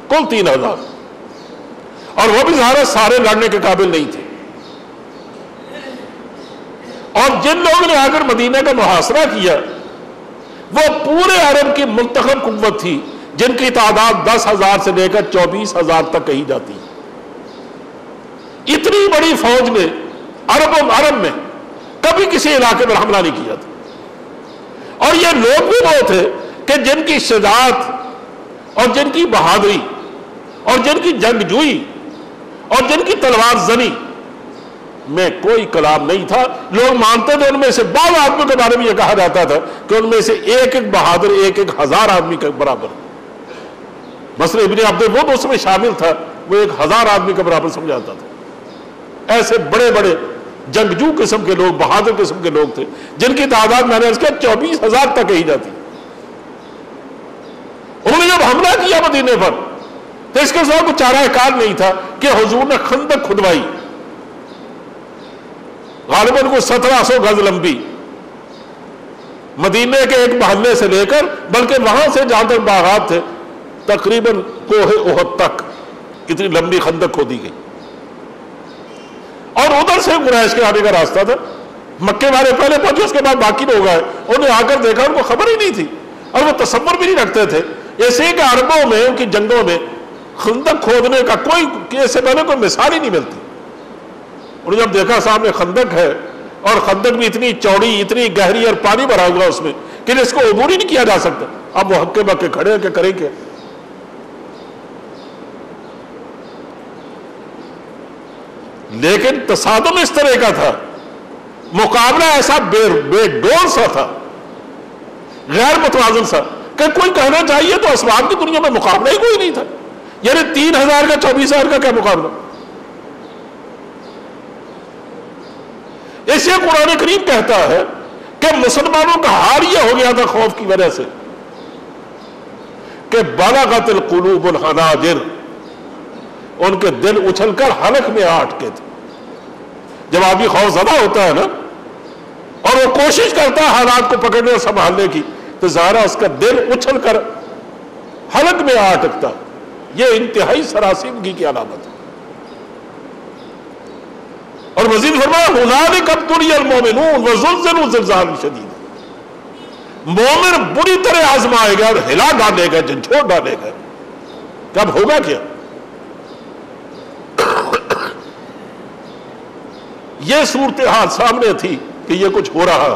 کل 3000، اور وہ بھی سارے لڑنے کے قابل نہیں تھے. اور جن لوگوں نے آ کر مدینہ کا محاصرہ کیا وہ پورے عرب کی منتخب قوت تھی، جن کی تعداد 10,000 سے لے کر 24,000 تک کہی جاتی. اتنی بڑی فوج نے عرب میں کبھی کسی علاقے پر حملہ نہیں کیا تھا. اور یہ لوگ بھی وہ تھے کہ جن کی شجاعت اور جن کی بہادری اور جن کی جنگجوئی اور جن کی تلوار زنی میں کوئی کلام نہیں تھا. لوگ مانتے تھے ان میں سے بعض آدمیوں کے بارے میں یہ کہا جاتا تھا کہ ان میں سے ایک بہادر 1,000 آدمی کے برابر. مثلا ابن عبد الود اس میں شامل تھا، وہ 1,000 آدمی کے برابر سمجھاتا تھا. ایسے بڑے بڑے جنگجو قسم کے لوگ، بہادر قسم کے لوگ تھے جن کی تعداد میں نے اس کے 24,000 تک کہی جاتی. انہوں نے جب حملہ کیا مدینے پر تو اس کے ساتھ کوئی چارہ کار نہیں تھا کہ حضور نے خندق کھدوائی، غالباً کو 1700 گز لمبی، مدینے کے ایک محلے سے لے کر بلکہ وہاں سے جہاں تک باغات تھے تقریباً کوہ احد تک اتنی لمبی خندق کھودی گئی. اور ادھر سے قریش کے آنے کا راستہ تھا. مکے والے پہلے پہنچے، اس کے بعد باقی لوگ آئے. انہوں نے آ کر دیکھا، ان کو خبر ہی نہیں تھی اور وہ تصور بھی نہیں رکھتے تھے. ایسے کہ عربوں میں ان کی جنگوں میں خندق کھودنے کا کوئی اس سے پہلے کوئی مثال ہی نہیں ملتی. انہوں نے جب دیکھا سامنے خندق ہے اور خندق بھی اتنی چوڑی، اتنی گہری اور پانی بھرا ہوا اس میں کہ اس کو عبور ہی نہیں کیا جا سکتا. اب وہ ہکے بکے کھڑے ہیں کہ کریں کیا. لیکن تصادم اس طرح کا تھا، مقابلہ ایسا بے ڈول سا تھا، غیر متوازن سا کہ کوئی کہنا چاہیے تو اسباب کی دنیا میں مقابلہ ہی کوئی نہیں تھا. یعنی 3,000 کا 24,000 کا کیا مقابلہ. اس لیے قرآن کریم کہتا ہے کہ مسلمانوں کا حال یہ ہو گیا تھا خوف کی وجہ سے کہ بلغت القلوب الحناجر، ان کے دل اچھل کر حلق میں آ اٹکے تھے. جب آدمی خوف زدہ ہوتا ہے نا اور وہ کوشش کرتا ہے حالات کو پکڑنے اور سنبھالنے کی، تو ظاہر اس کا دل اچھل کر حلق میں آ اٹکتا. یہ انتہائی سراسیمگی کی علامت ہے. اور مزید فرمایا هُنَالِكَ ابْتُلِيَ الْمُؤْمِنُونَ وَزُلْزِلُوا زِلْزَالًا شَدِيدًا. مومن بری طرح آزمائے گا اور ہلا ڈالے گا، جھنجھوڑ ڈالے گا. کب ہوگا کیا؟ یہ صورتحال سامنے تھی کہ یہ کچھ ہو رہا،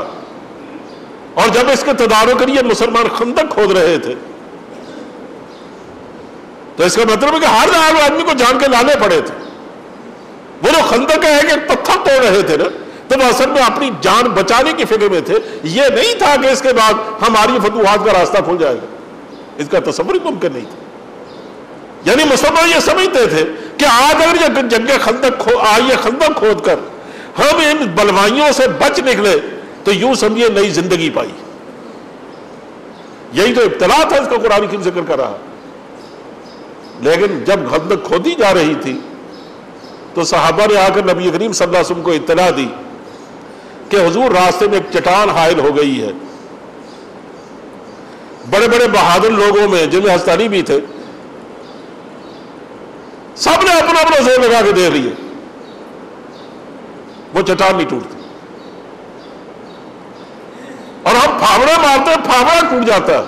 اور جب اس کے تدارک کے لیے مسلمان خندق کھود رہے تھے تو اس کا مطلب ہے کہ ہر آدمی کو جان کے لانے پڑے تھے. وہ جو خندق ہے کہ پتھر توڑ رہے تھے نا، تو وہ اصل میں اپنی جان بچانے کی فکر میں تھے. یہ نہیں تھا کہ اس کے بعد ہماری فتوحات کا راستہ کھل جائے گا. اس کا تصور ہی ممکن نہیں تھا. یعنی مسلمان یہ سمجھتے تھے کہ آج اگر یہ جنگ خندق کھود کر ہم ان بلوائیوں سے بچ نکلے تو یوں سمجھے نئی زندگی پائی. یہی تو ابتلا تھا، اس کا قرآن کریم ذکر کر رہا. لیکن جب خندق کھودی جا رہی تھی تو صحابہ نے آ کر نبی کریم صلی اللہ علیہ وسلم کو اطلاع دی کہ حضور راستے میں ایک چٹان حائل ہو گئی ہے. بڑے بڑے بہادر لوگوں میں جن میں حضرت علی بھی تھے، سب نے اپنا اپنا زور لگا کے دیکھ لیے، وہ چٹان نہیں ٹوٹتی. اور ہم پھاوڑا مارتے ہیں، پھاوڑا ٹوٹ جاتا ہے.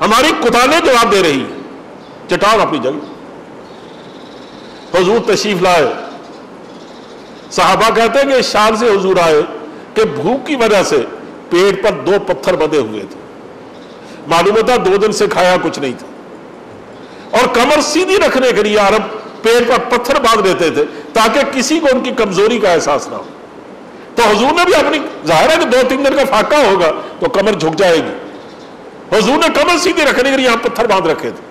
ہماری کتانیں جواب دے رہی ہیں، چٹان اپنی جگہ. حضور تشریف لائے. صحابہ کہتے ہیں کہ اس شان سے حضور آئے کہ بھوک کی وجہ سے پیٹ پر 2 پتھر بندھے ہوئے تھے. معلوم ہوتا 2 دن سے کھایا کچھ نہیں تھا. اور کمر سیدھی رکھنے کے لیے عرب پیٹ پر پتھر باندھ دیتے تھے تاکہ کسی کو ان کی کمزوری کا احساس نہ ہو. تو حضور نے بھی اپنی، ظاہر ہے کہ 2-3 دن کا فاقہ ہوگا تو کمر جھک جائے گی. حضور نے کمر سیدھی رکھنے کے لیے یہاں پتھر باندھ رکھے تھے.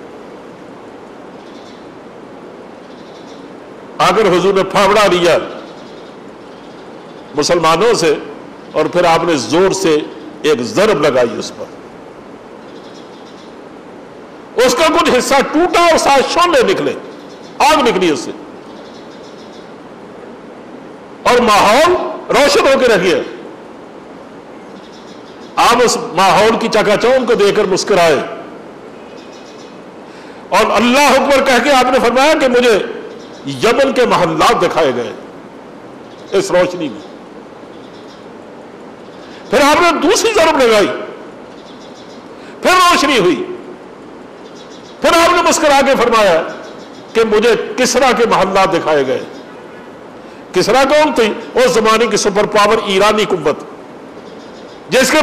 اگر حضور نے پھاوڑا لیا مسلمانوں سے، اور پھر آپ نے زور سے ایک ضرب لگائی اس پر، اس کا کچھ حصہ ٹوٹا اور ساتھ شعلے نکلے، آگ نکلی اس سے، اور ماحول روشن ہو کے رہ گیا۔ آپ اس ماحول کی چکا چوند کو دیکھ کر مسکرائے، اور اللہ اکبر کہہ کے آپ نے فرمایا کہ مجھے یمن کے محلات دکھائے گئے اس روشنی میں۔ پھر آپ نے دوسری ضرب لگائی، پھر روشنی ہوئی، پھر آپ نے مسکرا کے فرمایا کہ مجھے کسرا کے محلات دکھائے گئے۔ کسرا کون تھی؟ اس زمانے کی سپر پاور ایرانی قوت، جس کے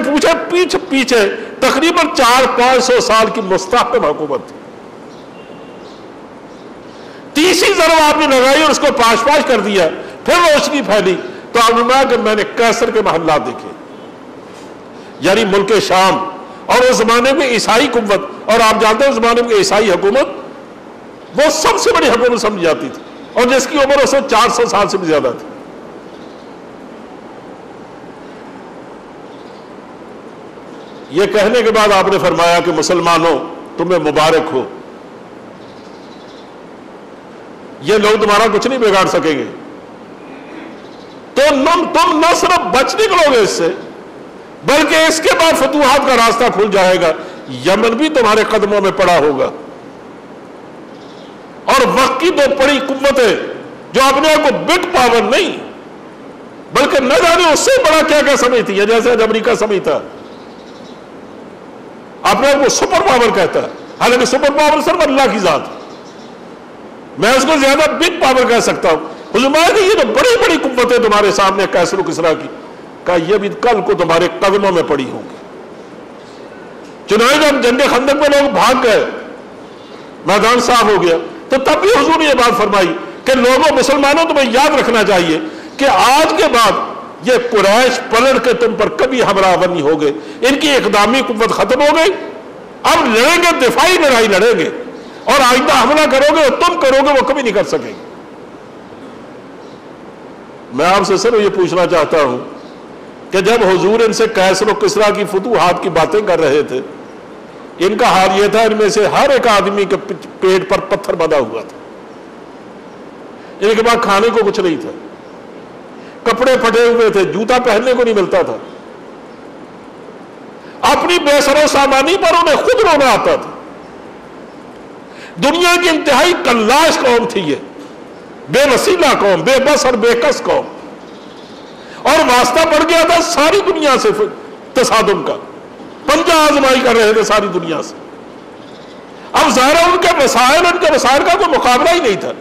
پیچھے تقریباً 400-500 سال کی مستحکم حکومت تھی۔ تیسری ضرب آپ نے لگائی اور اس کو پاش پاش کر دیا، پھر روشنی پھیلی، تو آپ نے کہا کہ میں نے کیسر کے محلات دیکھے، یعنی ملک شام، اور اس زمانے میں عیسائی قوت، اور آپ جانتے ہیں اس زمانے میں عیسائی حکومت وہ سب سے بڑی حکومت سمجھی جاتی تھی، اور جس کی عمر اس وقت 400 سال سے بھی زیادہ تھی۔ یہ کہنے کے بعد آپ نے فرمایا کہ مسلمانوں تمہیں مبارک ہو، یہ لوگ تمہارا کچھ نہیں بگاڑ سکیں گے، تو تم نہ صرف بچ نکلو گے اس سے، بلکہ اس کے بعد فتوحات کا راستہ کھل جائے گا، یمن بھی تمہارے قدموں میں پڑا ہوگا۔ اور وقت کی دو بڑی قوتیں جو اپنے آپ کو بگ پاور نہیں بلکہ نہ جانے اس سے بڑا کیا کیا سمجھتی ہے، جیسے آج امریکہ سمجھتا اپنے آپ کو سپر پاور کہتا ہے، حالانکہ سپر پاور صرف اللہ کی ذات ہے، میں اس کو زیادہ بگ پاور کہہ سکتا ہوں۔ حضور کہ یہ جو بڑی بڑی قوتیں تمہارے سامنے کیسر و کسرا کی، کہا یہ بھی کل کو تمہارے قدموں میں پڑی ہوں گی۔ چنانچہ جب جنگ خندق میں لوگ بھاگ گئے، میدان صاف ہو گیا، تو تب بھی حضور نے یہ بات فرمائی کہ لوگوں مسلمانوں تمہیں یاد رکھنا چاہیے کہ آج کے بعد یہ قریش پلٹ کے تم پر کبھی ہمراہ نہیں ہوگے، ان کی اقدامی قوت ختم ہو گئی، اب لڑیں گے، دفاعی لڑائی لڑیں گے، اور آئندہ حملہ کرو گے اور تم کرو گے وہ کبھی نہیں کر سکیں گے۔ میں آپ سے صرف یہ پوچھنا چاہتا ہوں کہ جب حضور ان سے کیسر و کسرا کی فتوحات کی باتیں کر رہے تھے، ان کا حال یہ تھا ان میں سے ہر ایک آدمی کے پیٹ پر پتھر بندھا ہوا تھا، ان کے بعد کھانے کو کچھ نہیں تھا، کپڑے پھٹے ہوئے تھے، جوتا پہننے کو نہیں ملتا تھا، اپنی بے سر و سامانی پر انہیں خود رونا آتا تھا۔ دنیا کی انتہائی کلاش قوم تھی یہ، بے وسیلہ قوم، بے بس اور بے کس قوم، اور واسطہ پڑ گیا تھا ساری دنیا سے تصادم کا، پنجہ آزمائی کر رہے تھے ساری دنیا سے۔ اب ظاہر ان کے وسائل کا کوئی مقابلہ ہی نہیں تھا،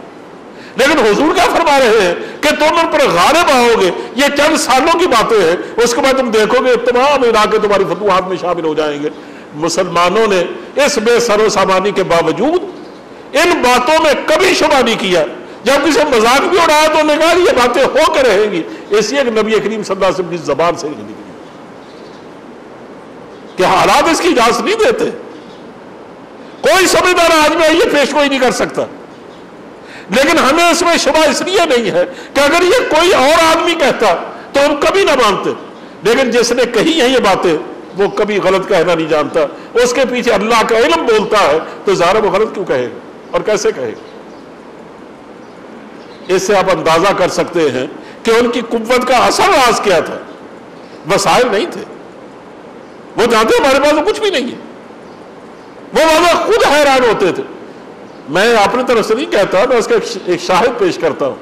لیکن حضور کیا فرما رہے ہیں کہ تم ان پر غالب آؤ گے، یہ چند سالوں کی باتیں ہیں، اس کے بعد تم دیکھو گے تمام علاقے تمہاری فتوحات میں شامل ہو جائیں گے۔ مسلمانوں نے اس بے سر و سامانی کے باوجود ان باتوں میں کبھی شبہ نہیں کیا، جب کسی مذاق بھی اڑایا تو انہوں نے کہا یہ باتیں ہو کے رہیں گی، اس لیے کہ نبی کریم صلی اللہ علیہ وسلم کی زبان سے نکلی کہ حالات اس کی اجازت نہیں دیتے۔ کوئی سمجھدار آج میں یہ پیش گوئی نہیں کر سکتا، لیکن ہمیں اس میں شبہ اس لیے نہیں ہے کہ اگر یہ کوئی اور آدمی کہتا تو ہم کبھی نہ مانتے، لیکن جس نے کہی ہیں یہ باتیں وہ کبھی غلط کہنا نہیں جانتا، اس کے پیچھے اللہ کا علم بولتا ہے، تو ظاہر وہ غلط کیوں کہے گا اور کیسے کہے گا؟ اس سے آپ اندازہ کر سکتے ہیں کہ ان کی قوت کا اصل راز کیا تھا۔ وسائل نہیں تھے، وہ جانتے ہمارے پاس کچھ بھی نہیں ہے، وہ واضح خود حیران ہوتے تھے۔ میں اپنی طرف سے نہیں کہتا، میں اس کا ایک شاہد پیش کرتا ہوں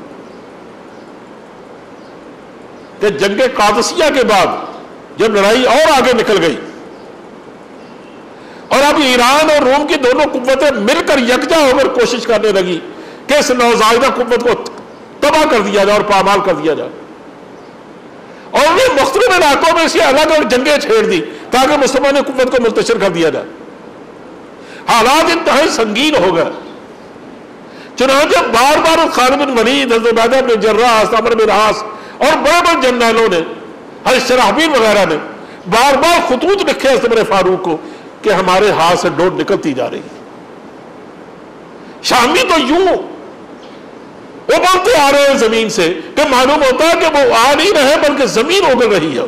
کہ جنگ قادسیہ کے بعد جب لڑائی اور آگے نکل گئی اور اب ایران اور روم کی دونوں قوتیں مل کر یکجا ہو کر کوشش کرنے لگی کہ اس نوزائیدہ قوت کو تباہ کر دیا جائے اور پامال کر دیا جائے، اور انہیں مختلف علاقوں میں اسی الگ الگ جنگیں چھیڑ دی تاکہ مسلمان قوت کو منتشر کر دیا جائے۔ حالات انتہائی سنگین ہو گئے، چنانچہ بار بار خالد بن ولید، حضرت عبیدہ بن جراح، عمرو بن العاص اور بڑے بڑے جنرلوں نے، حضرت شرحبیل وغیرہ نے بار بار خطوط لکھے حضرت عمر فاروق کو کہ ہمارے ہاتھ سے ڈوٹ نکلتی جا رہی ہے۔ شامی تو یوں وہ بولتے آ رہے ہیں زمین سے کہ معلوم ہوتا ہے کہ وہ آ نہیں رہے بلکہ زمین اگل رہی ہے،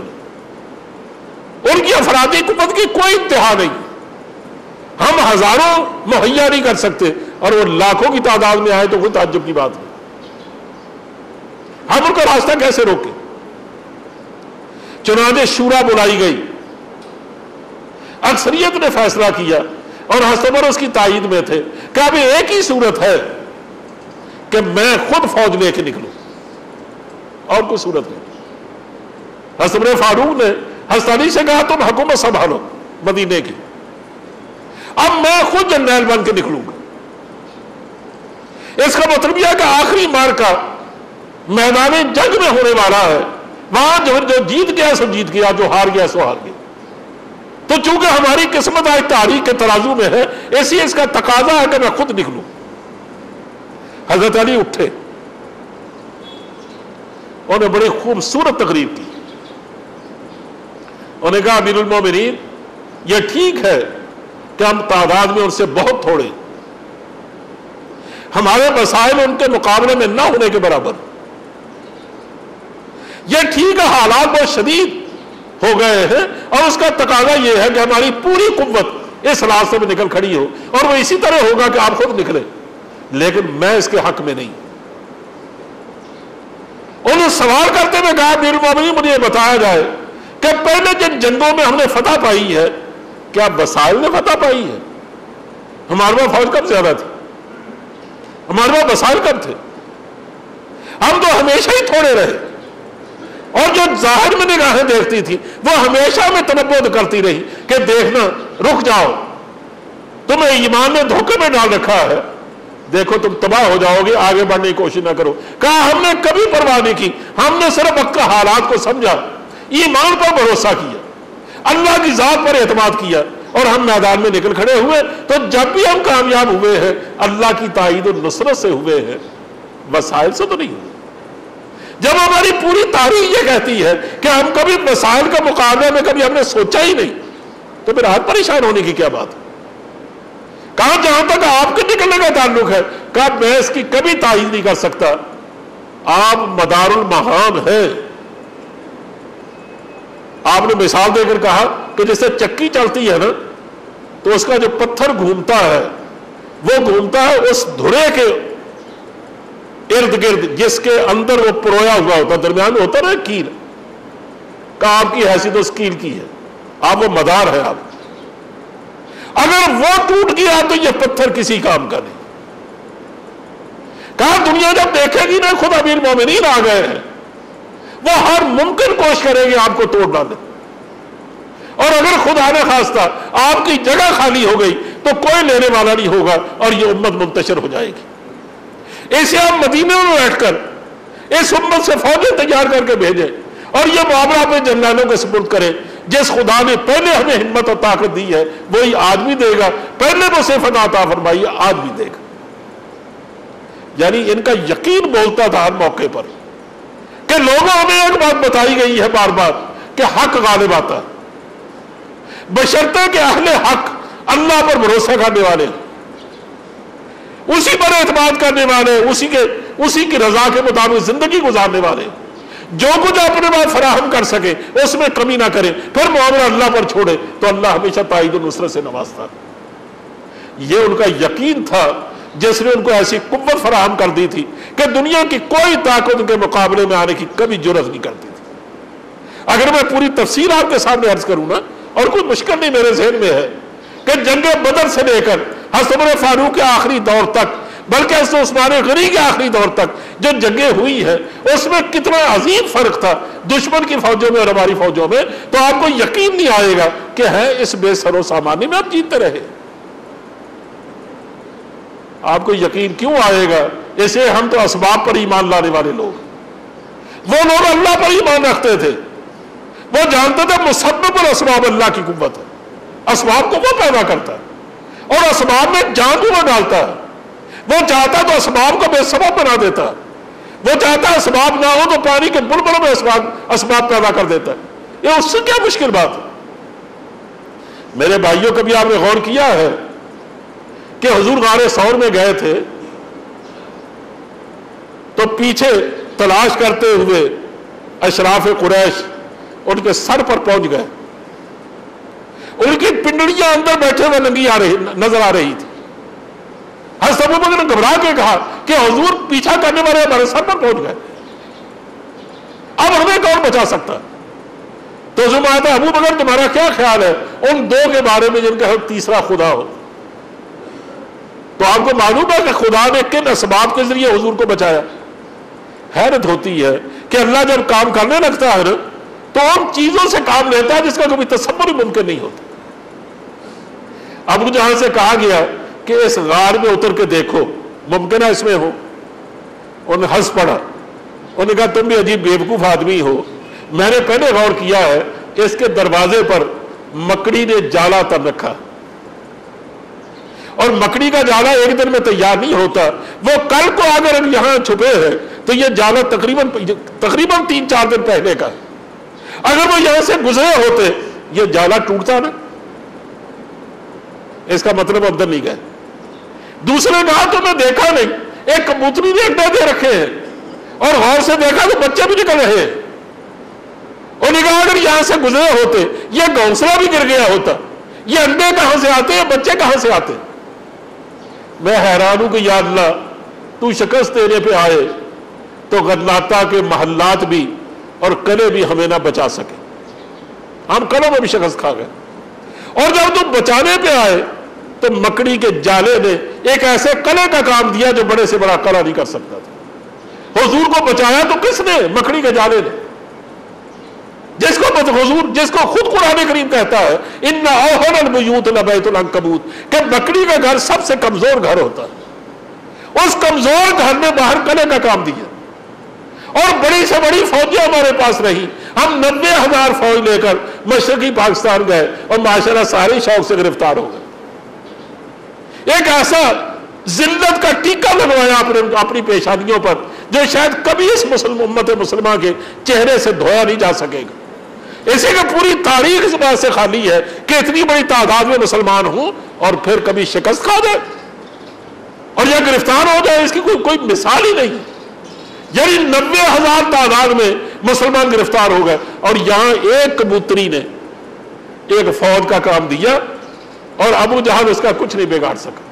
ان کی افرادی قوت کی کوئی انتہا نہیں، ہم ہزاروں مہیا نہیں کر سکتے اور وہ لاکھوں کی تعداد میں آئے تو کوئی تعجب کی بات نہیں، ہم ان کا راستہ کیسے روکیں؟ چنانچہ شورا بلائی گئی، اکثریت نے فیصلہ کیا اور حضرت عمر اس کی تائید میں تھے کہ اب ایک ہی صورت ہے کہ میں خود فوج لے کے نکلوں، اور کوئی صورت نہیں۔ حضرت عمر فاروق نے حضرت علی سے کہا تم حکومت سنبھالو مدینے کی، اب میں خود جنرل بن کے نکلوں گا۔ اس کا مطلب یہ ہے کہ آخری مارکا میدان جنگ میں ہونے والا ہے، وہاں جو جیت گیا سو جیت گیا، جو ہار گیا سو ہار گیا۔ تو چونکہ ہماری قسمت آج تاریخ کے ترازو میں ہے، اسی اس کا تقاضا ہے کہ میں خود نکلوں۔ حضرت علی اٹھے، انہوں نے بڑی خوبصورت تقریر کی، انہوں نے کہا امیر المومنین یہ ٹھیک ہے کہ ہم تعداد میں ان سے بہت تھوڑے، ہمارے وسائل ان کے مقابلے میں نہ ہونے کے برابر، یہ ٹھیک ہے حالات بہت شدید ہو گئے ہیں اور اس کا تقاضا یہ ہے کہ ہماری پوری قوت اس راستے میں نکل کھڑی ہو، اور وہ اسی طرح ہوگا کہ آپ خود نکلے، لیکن میں اس کے حق میں نہیں۔ انہوں نے سوال کرتے ہوئے کہا امیر المومنین مجھے یہ بتایا جائے کہ پہلے جن جنگوں میں ہم نے فتح پائی ہے کیا وسائل نے فتح پائی ہے؟ ہمارے پاس فوج کب زیادہ تھی؟ ہمارے پاس وسائل کب تھے؟ ہم تو ہمیشہ ہی تھوڑے رہے، اور جو ظاہر میں نگاہیں دیکھتی تھی وہ ہمیشہ میں تنبؤ کرتی رہی کہ دیکھنا رک جاؤ، تمہیں ایمان نے دھوکے میں ڈال رکھا ہے، دیکھو تم تباہ ہو جاؤ گے، آگے بڑھنے کی کوشش نہ کرو۔ کہا ہم نے کبھی پرواہ نہیں کی، ہم نے صرف وقت کا حالات کو سمجھا، ایمان پر بھروسہ کیا، اللہ کی ذات پر اعتماد کیا، اور ہم میدان میں نکل کھڑے ہوئے۔ تو جب بھی ہم کامیاب ہوئے ہیں اللہ کی تائید و نصرت سے ہوئے ہیں، وسائل سے تو نہیں ہوئے۔ جب ہماری پوری تاریخ یہ کہتی ہے کہ ہم کبھی وسائل کا مقابلہ میں کبھی ہم نے سوچا ہی نہیں، تو پھر آج پریشان ہونے کی کیا بات ہے؟ کہا جہاں تک آپ کے نکلنے کا تعلق ہے، کہا میں اس کی کبھی تائید نہیں کر سکتا، آپ مدار المحام ہیں۔ آپ نے مثال دے کر کہا کہ جیسے چکی چلتی ہے نا تو اس کا جو پتھر گھومتا ہے وہ گھومتا ہے اس دھرے کے ارد گرد جس کے اندر وہ پرویا ہوا ہوتا، درمیان میں ہوتا نا کیل، کہا آپ کی حیثیت اس کیل کی ہے، آپ وہ مدار ہے۔ آپ اگر وہ ٹوٹ گیا تو یہ پتھر کسی کام کا نہیں۔ کہا دنیا جب دیکھے گی نا خود امیر مومنین آ گئے ہیں، وہ ہر ممکن کوشش کرے گی آپ کو توڑ ڈالے، اور اگر خدا نے خواستہ آپ کی جگہ خالی ہو گئی تو کوئی لینے والا نہیں ہوگا اور یہ امت منتشر ہو جائے گی۔ اسے آپ مدینے میں بیٹھ کر اس امت سے فوجیں تیار کر کے بھیجیں اور یہ معاملہ اپنے جنرلوں کے سپرد کریں۔ جس خدا نے پہلے ہمیں ہمت اور طاقت دی ہے وہی آج بھی دے گا، پہلے وہ صفت عطا فرمائی ہے آج بھی دے گا۔ یعنی ان کا یقین بولتا تھا ہر موقع پر کہ لوگوں میں ایک بات بتائی گئی ہے بار بار کہ حق غالب آتا ہے، بشرطے کہ اہل حق اللہ پر بھروسہ کرنے والے، اسی پر اعتماد کرنے والے، اسی کی رضا کے مطابق زندگی گزارنے والے، جو کچھ اپنے بعد فراہم کر سکے اس میں کمی نہ کرے، پھر معاملہ اللہ پر چھوڑے تو اللہ ہمیشہ تائید و نصرت سے نوازتا۔ یہ ان کا یقین تھا جس نے ان کو ایسی قوت فراہم کر دی تھی کہ دنیا کی کوئی طاقت ان کے مقابلے میں آنے کی کبھی جرأت نہیں کرتی تھی۔ اگر میں پوری تفصیل آپ کے سامنے عرض کروں نا، اور کوئی مشکل نہیں میرے ذہن میں ہے کہ جنگ بدر سے لے کر حضرت عمر فاروق کے آخری دور تک، بلکہ حضرت عثمان غنی کے آخری دور تک جو جنگیں ہوئی ہیں اس میں کتنا عظیم فرق تھا دشمن کی فوجوں میں اور ہماری فوجوں میں، تو آپ کو یقین نہیں آئے گا کہ ہے اس بے سر و سامانی میں آپ جیتتے رہے۔ آپ کو یقین کیوں آئے گا؟ اسے ہم تو اسباب پر ایمان لانے والے لوگ، وہ لوگ اللہ پر ایمان رکھتے تھے، وہ جانتے تھے مسبب الاسباب اللہ کی قوت ہے، اسباب کو وہ پیدا کرتا ہے اور اسباب میں جان بھی وہ ڈالتا ہے۔ وہ چاہتا تو اسباب کو بے سبب بنا دیتا، وہ چاہتا اسباب نہ ہو تو پانی کے بلبلوں میں اسباب پیدا کر دیتا ہے۔ یہ اس سے کیا مشکل بات ہے؟ میرے بھائیوں کبھی آپ نے غور کیا ہے کہ حضور غار ثور میں گئے تھے تو پیچھے تلاش کرتے ہوئے اشراف قریش ان کے سر پر پہنچ گئے، ان کی پنڈلیاں اندر بیٹھے ہوئے ننگی نظر آ رہی تھی۔ حضرت ابوبکر نے گھبرا کے کہا کہ حضور پیچھا کرنے والے ہمارے سر پر پہنچ گئے، اب ہمیں کون بچا سکتا؟ تو زمانہ ابوبکر تمہارا کیا خیال ہے ان دو کے بارے میں جن کا تیسرا خدا ہو؟ تو آپ کو معلوم ہے کہ خدا نے کن اسباب کے ذریعے حضور کو بچایا؟ حیرت ہوتی ہے کہ اللہ جب کام کرنے لگتا ہے نا تو ان چیزوں سے کام لیتا ہے جس کا کبھی تصور ہی ممکن نہیں ہوتا۔ ابو جہل سے کہا گیا کہ اس غار میں اتر کے دیکھو، ممکن ہے اس میں ہو؟ انہوں نے ہنس پڑا، انہوں نے کہا تم بھی عجیب بیوقوف آدمی ہو، میں نے پہلے غور کیا ہے اس کے دروازے پر مکڑی نے جالا تر رکھا، اور مکڑی کا جالا ایک دن میں تیار نہیں ہوتا، وہ کل کو اگر یہاں چھپے ہیں تو یہ جالا تقریباً 3-4 دن پہلے کا، اگر وہ یہاں سے گزرے ہوتے یہ جالا ٹوٹتا نا، اس کا مطلب اندر نہیں گئے۔ دوسرے کہا تو میں دیکھا نہیں، ایک کبوتری نے انڈے دے رکھے ہیں اور غور سے دیکھا تو بچے بھی نکل رہے ہیں، انہوں نے کہا اگر یہاں سے گزرے ہوتے یہ گھونسلہ بھی گر گیا ہوتا، یہ انڈے کہاں سے آتے، یہ بچے کہاں سے آتے؟ میں حیران ہوں کہ یا اللہ تو شکست دینے پہ آئے تو غرناطہ کے محلات بھی اور قلعے بھی ہمیں نہ بچا سکے، ہم قلعوں میں بھی شکست کھا گئے، اور جب تم بچانے پہ آئے تو مکڑی کے جالے نے ایک ایسے قلعے کا کام دیا جو بڑے سے بڑا قلعہ نہیں کر سکتا تھا۔ حضور کو بچایا تو کس نے؟ مکڑی کے جالے نے، جس کو حضور جس کو خود قرآن کریم کہتا ہے ان اوہن البیوت لبیت العنکبوت کہ مکڑی کا گھر سب سے کمزور گھر ہوتا ہے، اس کمزور گھر نے باہر قلعے کا کام دیا، اور بڑی سے بڑی فوجیں ہمارے پاس رہی، ہم 90,000 فوج لے کر مشرقی پاکستان گئے اور ماشاءاللہ سارے شوق سے گرفتار ہو گئے۔ ایک ایسا ذلت کا ٹیکہ لگوایا اپنی پیشانیوں پر جو شاید کبھی اس امت مسلمہ کے چہرے سے دھویا نہیں جا سکے گا۔ اسی کا پوری تاریخ اس بات سے خالی ہے کہ اتنی بڑی تعداد میں مسلمان ہوں اور پھر کبھی شکست کھا جائے اور یا گرفتار ہو جائے، اس کی کوئی مثال ہی نہیں۔ یعنی 90,000 تعداد میں مسلمان گرفتار ہو گئے، اور یہاں ایک کبوتری نے ایک فوج کا کام دیا اور ابو جہل اس کا کچھ نہیں بگاڑ سکا۔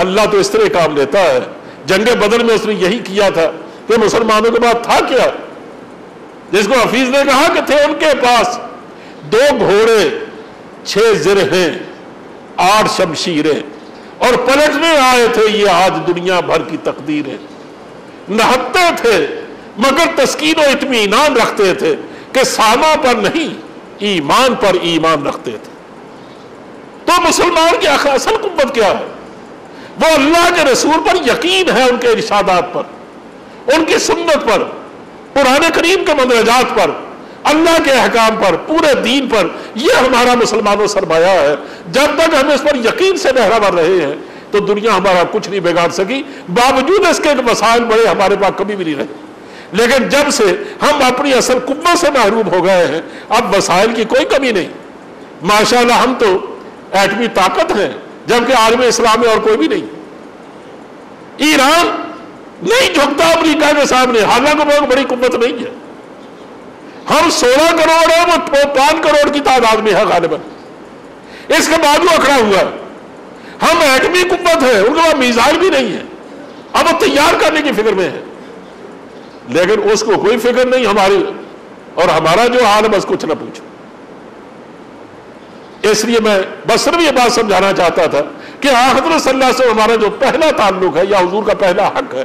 اللہ تو اس طرح کام لیتا ہے۔ جنگ بدر میں اس نے یہی کیا تھا کہ مسلمانوں کے بعد تھا کیا، جس کو حفیظ نے کہا کہ تھے ان کے پاس 2 گھوڑے 6 زرہیں 8 شمشیریں اور پلٹنے آئے تھے، یہ آج دنیا بھر کی تقدیریں، نہتے تھے مگر تسکین و اطمینان رکھتے تھے کہ ساما پر نہیں ایمان پر ایمان رکھتے تھے۔ تو مسلمان کی اصل قوت کیا ہے؟ وہ اللہ کے رسول پر یقین ہے، ان کے ارشادات پر، ان کی سنت پر، قرآن کریم کے مندرجات پر، اللہ کے احکام پر، پورے دین پر۔ یہ ہمارا مسلمانوں سرمایہ ہے۔ جب تک ہم اس پر یقین سے بہرہ رہے ہیں تو دنیا ہمارا کچھ نہیں بگاڑ سکی، باوجود اس کے وسائل بڑے ہمارے پاس کبھی بھی نہیں رہے۔ لیکن جب سے ہم اپنی اصل قوت سے محروم ہو گئے ہیں، اب وسائل کی کوئی کمی نہیں۔ ماشاءاللہ ہم تو ایٹمی طاقت ہیں، جبکہ عالم اسلام میں اور کوئی بھی نہیں۔ ایران نہیں جھکتا امریکہ کے سامنے، حالانکہ وہ بڑی قوت نہیں ہے۔ ہم 16 کروڑ ہیں، وہ 5 کروڑ کی تعداد میں ہے غالباً، اس کے بعد وہ اکھڑا ہوا ہے۔ ہم ایٹمی قوت ہے، ان کے پاس میزائل بھی نہیں ہے، اب وہ تیار کرنے کی فکر میں ہے، لیکن اس کو کوئی فکر نہیں ہماری، اور ہمارا جو حال ہے بس کچھ نہ پوچھو۔ اس لیے میں بس صرف یہ بات سمجھانا چاہتا تھا کہ حضرت صلی اللہ علیہ وسلم ہمارا جو پہلا تعلق ہے یا حضور کا پہلا حق ہے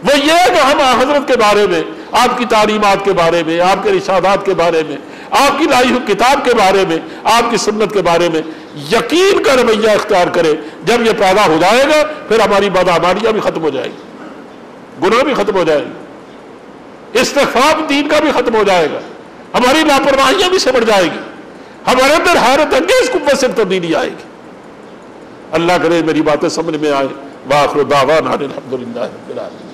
وہ یہ ہے کہ ہم حضرت کے بارے میں، آپ کی تعلیمات کے بارے میں، آپ کے ارشادات کے بارے میں، آپ کی لائی ہوئی کتاب کے بارے میں، آپ کی سنت کے بارے میں یقین کا رویہ اختیار کرے۔ جب یہ پیدا ہو جائے گا پھر ہماری بدعمالیاں بھی ختم ہو جائے گی، گناہ بھی ختم ہو جائے گی، استخفاف دین کا بھی ختم ہو جائے گا، ہماری لاپرواہیاں بھی سمجھ جائے گی، ہمارے اندر حیرت انگیز قوت سے تبدیلی آئے گی۔ اللہ کرے میری باتیں سمجھ میں آئے۔ وآخر دعوانا الحمدللہ رب العالمین۔